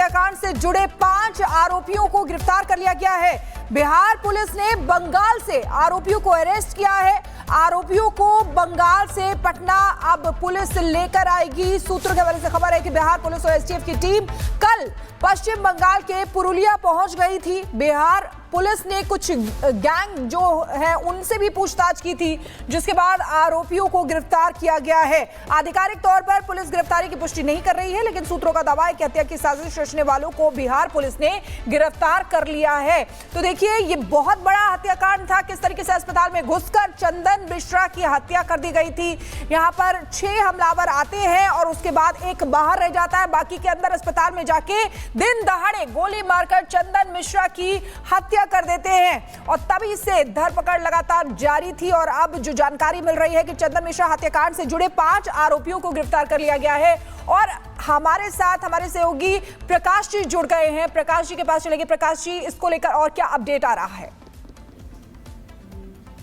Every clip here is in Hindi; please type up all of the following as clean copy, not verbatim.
हत्याकांड से जुड़े 5 आरोपियों को गिरफ्तार कर लिया गया है। बिहार पुलिस ने बंगाल से आरोपियों को अरेस्ट किया है। आरोपियों को बंगाल से पटना अब पुलिस लेकर आएगी। सूत्रों के हवाले से खबर है कि बिहार पुलिस और एसटीएफ की टीम कल पश्चिम बंगाल के पुरुलिया पहुंच गई थी। बिहार पुलिस ने कुछ गैंग जो है उनसे भी पूछताछ की थी, जिसके बाद आरोपियों को गिरफ्तार किया गया है। आधिकारिक तौर पर पुलिस गिरफ्तारी की पुष्टि नहीं कर रही है, लेकिन सूत्रों का दावा है कि हत्या की साजिश रचने वालों को बिहार पुलिस ने गिरफ्तार कर लिया है। तो देखिए, ये बहुत बड़ा हत्याकांड था। किस तरीके से अस्पताल में घुसकर चंदन मिश्रा की हत्या कर दी गई थी। यहाँ पर 6 हमलावर आते हैं और उसके बाद एक बाहर रह जाता है, बाकी के अंदर अस्पताल में जाके दिन दहाड़े गोली मारकर चंदन मिश्रा की हत्या कर देते हैं। और तभी से धरपकड़ लगातार जारी थी और अब जो जानकारी मिल रही है कि चंदन मिश्रा हत्याकांड से जुड़े 5 आरोपियों को गिरफ्तार कर लिया गया है। और हमारे साथ हमारे सहयोगी प्रकाश जी जुड़ गए हैं। प्रकाश जी के पास चलेंगे। प्रकाश जी, इसको लेकर और क्या अपडेट आ रहा है?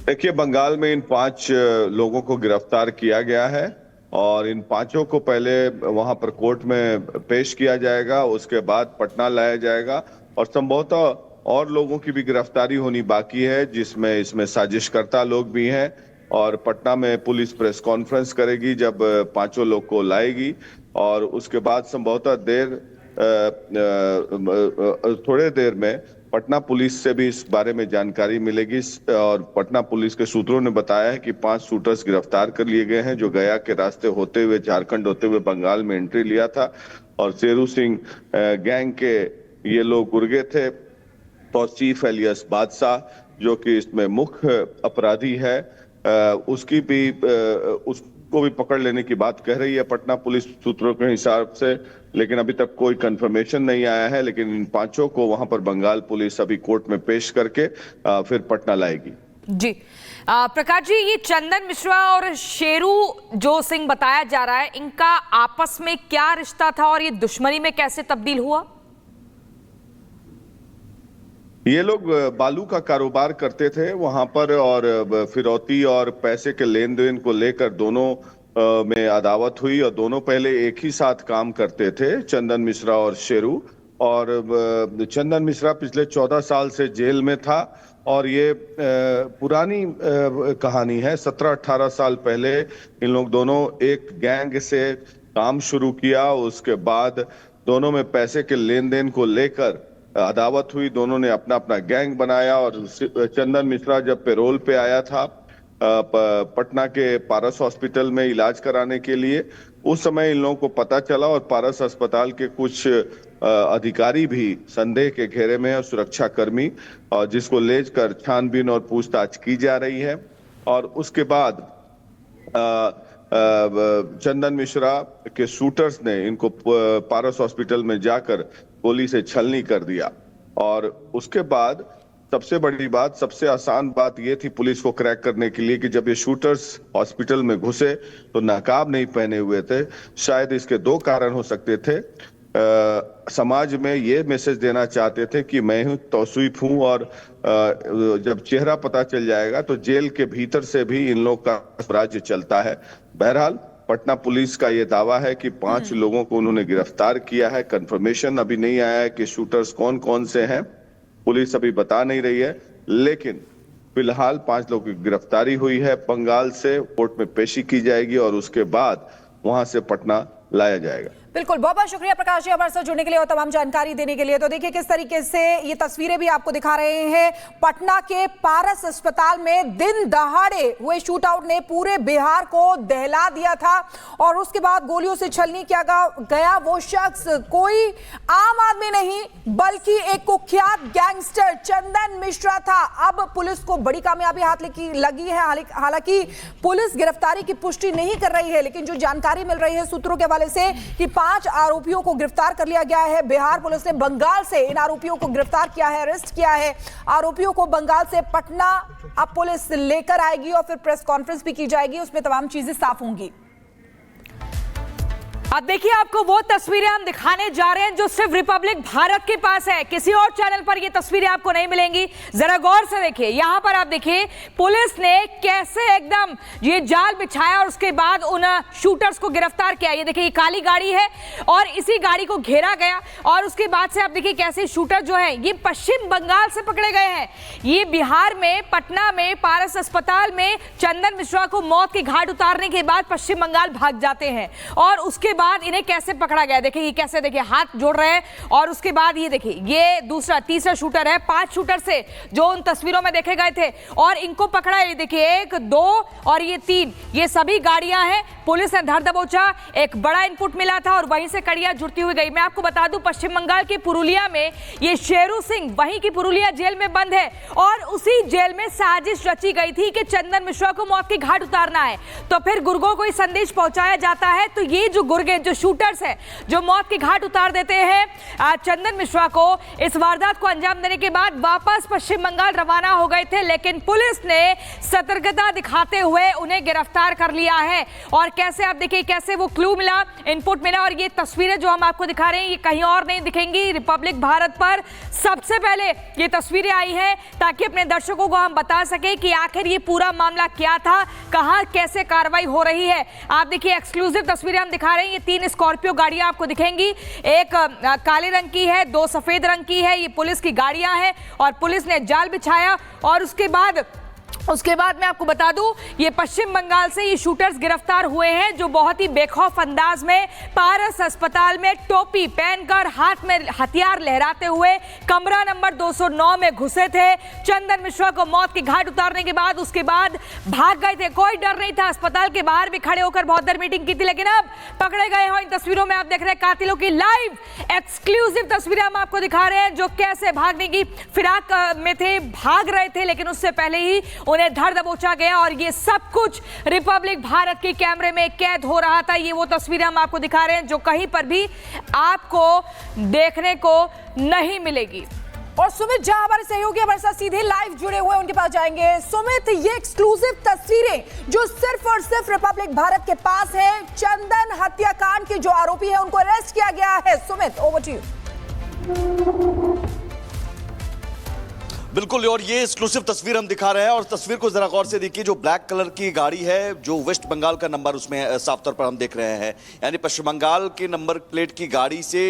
देखिए, बंगाल में इन 5 लोगों को गिरफ्तार किया गया है और इन 5 को पहले वहां पर कोर्ट में पेश किया जाएगा, उसके बाद पटना लाया जाएगा और संभवतः और लोगों की भी गिरफ्तारी होनी बाकी है, जिसमें इसमें साजिशकर्ता लोग भी हैं। और पटना में पुलिस प्रेस कॉन्फ्रेंस करेगी जब 5 लोग को लाएगी और उसके बाद संभवतः थोड़े देर में पटना पुलिस से भी इस बारे में जानकारी मिलेगी। और पटना पुलिस के सूत्रों ने बताया है कि 5 शूटर्स गिरफ्तार कर लिए गए हैं, जो गया के रास्ते होते हुए झारखंड होते हुए बंगाल में एंट्री लिया था। और शेरू सिंह गैंग के ये लोग गुर्गे थे। तौसीफ एलियस बादशाह, जो कि इसमें मुख्य अपराधी है, उसको भी पकड़ लेने की बात कह रही है पटना पुलिस सूत्रों के हिसाब से, लेकिन अभी तक कोई कंफर्मेशन नहीं आया है। लेकिन इन 5 को वहां पर बंगाल पुलिस अभी कोर्ट में पेश करके फिर पटना लाएगी। जी प्रकाश जी, ये चंदन मिश्रा और शेरू जो सिंह बताया जा रहा है, इनका आपस में क्या रिश्ता था और ये दुश्मनी में कैसे तब्दील हुआ? ये लोग बालू का कारोबार करते थे वहां पर और फिरौती और पैसे के लेन देन को लेकर दोनों में अदावत हुई और दोनों पहले एक ही साथ काम करते थे, चंदन मिश्रा और शेरू। और चंदन मिश्रा पिछले 14 साल से जेल में था और ये पुरानी कहानी है। 17-18 साल पहले इन लोग दोनों एक गैंग से काम शुरू किया, उसके बाद दोनों में पैसे के लेन देन को लेकर अदावत हुई। दोनों ने अपना अपना गैंग बनाया और चंदन मिश्रा जब पेरोल पे आया था पटना के पारस हॉस्पिटल में इलाज कराने के लिए, उस समय इन लोगों को पता चला और पारस अस्पताल के कुछ अधिकारी भी संदेह के घेरे में है, सुरक्षा कर्मी, और जिसको लेकर छानबीन और पूछताछ की जा रही है। और उसके बाद चंदन मिश्रा के शूटर्स ने इनको पारस हॉस्पिटल में जाकर गोली से छलनी कर दिया। और उसके बाद सबसे बड़ी बात, सबसे आसान बात ये थी पुलिस को क्रैक करने के लिए कि जब ये शूटर्स हॉस्पिटल में घुसे तो नकाब नहीं पहने हुए थे। शायद इसके 2 कारण हो सकते थे। समाज में ये मैसेज देना चाहते थे कि मैं हूं, तौसीफ हूं, और जब चेहरा पता चल जाएगा तो जेल के भीतर से भी इन लोग का राज्य चलता है। बहरहाल पटना पुलिस का ये दावा है कि 5 लोगों को उन्होंने गिरफ्तार किया है। कंफर्मेशन अभी नहीं आया है कि शूटर्स कौन कौन से हैं, पुलिस अभी बता नहीं रही है, लेकिन फिलहाल 5 लोगों की गिरफ्तारी हुई है। बंगाल से कोर्ट में पेशी की जाएगी और उसके बाद वहां से पटना लाया जाएगा। बिल्कुल, बहुत बहुत शुक्रिया प्रकाश जी हमारे साथ जुड़ने के लिए और तमाम जानकारी देने के लिए। तो देखिए किस तरीके से ये तस्वीरें भी आपको दिखा रहे हैं। पटना के पारस अस्पताल में दिन दहाड़े हुए शूट आउट ने पूरे बिहार को दहला दिया था और उसके बाद गोलियों से छलनी किया गया। वो शख्स कोई आम आदमी नहीं बल्कि एक कुख्यात गैंगस्टर चंदन मिश्रा था। अब पुलिस को बड़ी कामयाबी हाथ लगी है। हालांकि पुलिस गिरफ्तारी की पुष्टि नहीं कर रही है, लेकिन जो जानकारी मिल रही है सूत्रों के हवाले से कि 5 आरोपियों को गिरफ्तार कर लिया गया है। बिहार पुलिस ने बंगाल से इन आरोपियों को गिरफ्तार किया है, अरेस्ट किया है। आरोपियों को बंगाल से पटना अब पुलिस लेकर आएगी और फिर प्रेस कॉन्फ्रेंस भी की जाएगी, उसमें तमाम चीजें साफ होंगी। अब देखिए, आपको वो तस्वीरें हम दिखाने जा रहे हैं जो सिर्फ रिपब्लिक भारत के पास है, किसी और चैनल पर ये तस्वीरें आपको नहीं मिलेंगी। जरा गौर से देखिए, यहां पर आप देखिए पुलिस ने कैसे एकदम ये जाल बिछाया और उसके बाद उन शूटर्स को गिरफ्तार किया। ये देखिए, ये काली गाड़ी है और इसी गाड़ी को घेरा गया और उसके बाद से आप देखिए कैसे शूटर जो है ये पश्चिम बंगाल से पकड़े गए हैं। ये बिहार में पटना में पारस अस्पताल में चंदन मिश्रा को मौत के घाट उतारने के बाद पश्चिम बंगाल भाग जाते हैं और उसके बाद इन्हें कैसे पकड़ा गया। देखिए ये कैसे, देखिए हाथ जोड़ रहे हैं और उसके बाद ये देखिए ये दूसरा तीसरा शूटर है। 5 शूटर से जो उन तस्वीरों में देखे गए थे और इनको पकड़ा है। ये देखिए 1 2 और ये 3, ये सभी गाड़ियां हैं। पुलिस ने धर दबोचा, एक बड़ा इनपुट मिला था और वहीं से कड़ियां जुड़ती हुई गई। मैं आपको बता दूं, पश्चिम बंगाल के पुरुलिया में ये शेरू सिंह वहीं की पुरुलिया जेल में बंद है और उसी जेल में साजिश रची गई थी कि चंदन मिश्रा को मौत के घाट उतारना है। तो फिर गुर्गों को संदेश पहुंचाया जाता है। तो ये जो गुर्गे जो शूटर्स हैं जो मौत के घाट उतार देते हैं चंदन मिश्रा को, इस वारदात को अंजाम देने के बाद वापस पश्चिम बंगाल रवाना हो गए थे, लेकिन पुलिस ने सतर्कता दिखाते हुए उन्हें गिरफ्तार कर लिया है। और कैसे आप देखिए कैसे वो क्लू मिला, इनपुट मिला और ये तस्वीरें जो हम आपको दिखा रहे हैं ये कहीं और नहीं दिखेंगी, रिपब्लिक भारत पर सबसे पहले ये तस्वीरें आई हैं ताकि अपने दर्शकों को हम बता सके कि आखिर ये पूरा मामला क्या था, कहां कैसे कार्रवाई हो रही है। आप देखिए एक्सक्लूसिव तस्वीरें हम दिखा रहे हैं। ये 3 स्कॉर्पियो गाड़ियां आपको दिखेंगी, एक काले रंग की है, 2 सफेद रंग की है। ये पुलिस की गाड़ियां हैं और पुलिस ने जाल बिछाया और उसके बाद मैं आपको बता दूं ये पश्चिम बंगाल से ये शूटर्स गिरफ्तार हुए हैं जो बहुत ही बेखौफ अंदाज में पारस अस्पताल में टोपी पहनकर हाथ में हथियार लहराते हुए कमरा नंबर 209 में घुसे थे। चंदन मिश्रा को मौत के घाट उतारने के बाद उसके बाद भाग गए थे। कोई डर नहीं था, अस्पताल के बाहर भी खड़े होकर बहुत देर मीटिंग की थी, लेकिन अब पकड़े गए हो। इन तस्वीरों में आप देख रहे हैं कातिलों की लाइव एक्सक्लूसिव तस्वीरें हम आपको दिखा रहे हैं जो कैसे भागने की फिराक में थे, भाग रहे थे, लेकिन उससे पहले ही उन्हें धर दबोचा गया और ये सब कुछ रिपब्लिक भारत के कैमरे में कैद हो रहा था। ये वो तस्वीरें हम आपको दिखा रहे हैं जो कहीं पर भी आपको देखने को नहीं मिलेगी। और सुमित जहां हमारे सहयोगी हमारे साथ सीधे लाइव जुड़े हुए उनके पास जाएंगे। सुमित, ये एक्सक्लूसिव तस्वीरें जो सिर्फ और सिर्फ रिपब्लिक भारत के पास है, चंदन हत्याकांड के जो आरोपी है उनको अरेस्ट किया गया है। Sumit, over to you. बिल्कुल, और ये एक्सक्लूसिव तस्वीर हम दिखा रहे हैं और तस्वीर को जरा गौर से देखिए। जो ब्लैक कलर की गाड़ी है, जो वेस्ट बंगाल का नंबर उसमें साफ तौर पर हम देख रहे हैं, यानी पश्चिम बंगाल के नंबर प्लेट की गाड़ी से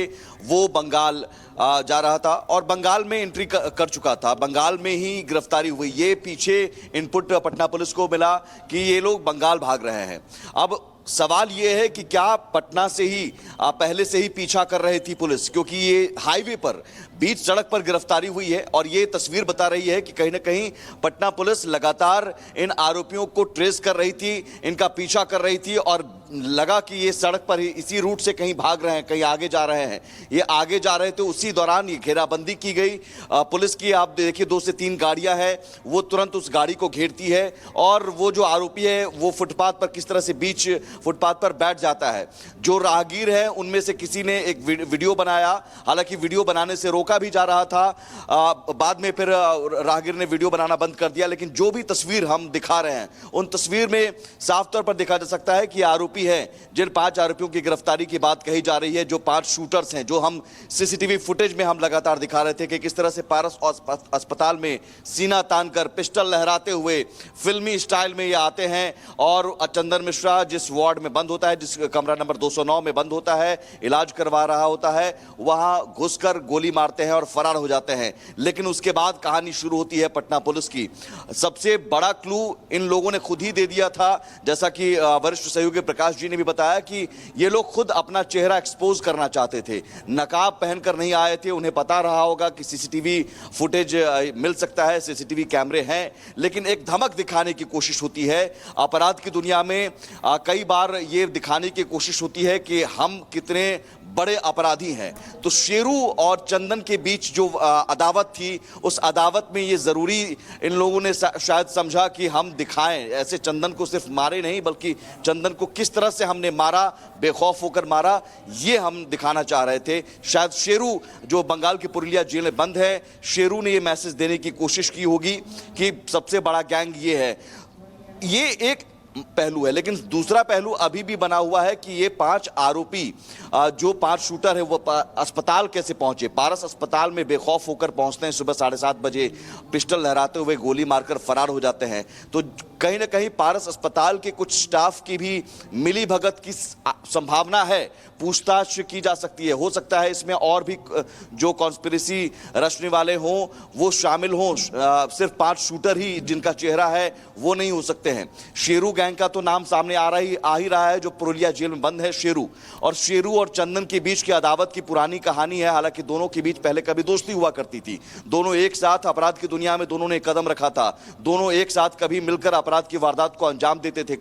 वो बंगाल जा रहा था और बंगाल में एंट्री कर चुका था। बंगाल में ही गिरफ्तारी हुई। ये पीछे इनपुट पटना पुलिस को मिला कि ये लोग बंगाल भाग रहे हैं। अब सवाल ये है कि क्या पटना से ही पहले से ही पीछा कर रही थी पुलिस, क्योंकि ये हाईवे पर बीच सड़क पर गिरफ्तारी हुई है और ये तस्वीर बता रही है कि कहीं ना कहीं पटना पुलिस लगातार इन आरोपियों को ट्रेस कर रही थी, इनका पीछा कर रही थी और लगा कि ये सड़क पर ही इसी रूट से कहीं भाग रहे हैं, कहीं आगे जा रहे हैं। ये आगे जा रहे थे, उसी दौरान ये घेराबंदी की गई पुलिस की। आप देखिए 2 से 3 गाड़ियां हैं, वो तुरंत उस गाड़ी को घेरती है और वो जो आरोपी है वो फुटपाथ पर किस तरह से बीच फुटपाथ पर बैठ जाता है। जो राहगीर है उनमें से किसी ने एक वीडियो बनाया, हालांकि वीडियो बनाने से रोका भी जा रहा था, बाद में फिर राहगीर ने वीडियो बनाना बंद कर दिया। लेकिन जो भी तस्वीर हम दिखा रहे हैं उन तस्वीर में साफ तौर पर देखा जा सकता है कि आरोपी है, जिन 5 आरोपियों की गिरफ्तारी की बात कही जा रही है, जो 5 शूटर्स हैं, जो हम सीसीटीवी फुटेज में हम लगातार दिखा रहे थे कि किस तरह से पारस अस्पताल में सीना तानकर पिस्टल लहराते हुए फिल्मी स्टाइल में ये आते हैं और चंदन मिश्रा जिस वार्ड में बंद होता है, जिस कमरा नंबर 209 में बंद होता है, इलाज करवा रहा होता है, वहां घुसकर गोली मारते हैं और फरार हो जाते हैं। लेकिन उसके बाद कहानी शुरू होती है पटना पुलिस की। सबसे बड़ा क्लू इन लोगों ने खुद ही दे दिया था, जैसा कि वरिष्ठ सहयोगी प्रकाश जी ने भी बताया कि ये लोग खुद अपना चेहरा एक्सपोज करना चाहते थे, नकाब पहनकर नहीं आए थे। उन्हें पता रहा होगा कि सीसीटीवी फुटेज मिल सकता है, सीसीटीवी कैमरे हैं, लेकिन एक धमक दिखाने की कोशिश होती है। अपराध की दुनिया में कई बार ये दिखाने की कोशिश होती है कि हम कितने बड़े अपराधी हैं। तो शेरू और चंदन के बीच जो अदावत थी, उस अदावत में ये जरूरी इन लोगों ने शायद समझा कि हम दिखाएं, ऐसे चंदन को सिर्फ मारे नहीं बल्कि चंदन को किस तरह से हमने मारा, बेखौफ होकर मारा, ये हम दिखाना चाह रहे थे। शायद शेरू जो बंगाल की पुरुलिया जेल में बंद है, शेरू ने ये मैसेज देने की कोशिश की होगी कि सबसे बड़ा गैंग ये है। ये एक पहलू है, लेकिन दूसरा पहलू अभी भी बना हुआ है कि ये 5 आरोपी जो 5 शूटर है वो अस्पताल कैसे पहुंचे। पारस अस्पताल में बेखौफ होकर पहुंचते हैं, सुबह 7:30 बजे पिस्टल लहराते हुए गोली मारकर फरार हो जाते हैं। तो कहीं ना कहीं पारस अस्पताल के कुछ स्टाफ की भी मिली भगत की संभावना है, पूछताछ की जा सकती है। हो सकता है इसमें और भी जो कॉन्स्पिरेसी रचने वाले हों वो शामिल हों, सिर्फ 5 शूटर ही जिनका चेहरा है वो नहीं हो सकते हैं। शेरू गैंग का तो नाम सामने आ ही रहा है, जो पुरुलिया जेल में बंद है शेरू। और शेरू और चंदन के बीच की अदावत की पुरानी कहानी है। हालांकि दोनों के बीच पहले कभी दोस्ती हुआ करती थी, दोनों एक साथ अपराध की दुनिया में दोनों ने कदम रखा था, दोनों एक साथ कभी मिलकर अपराध की वारदात को अंजाम देते थे।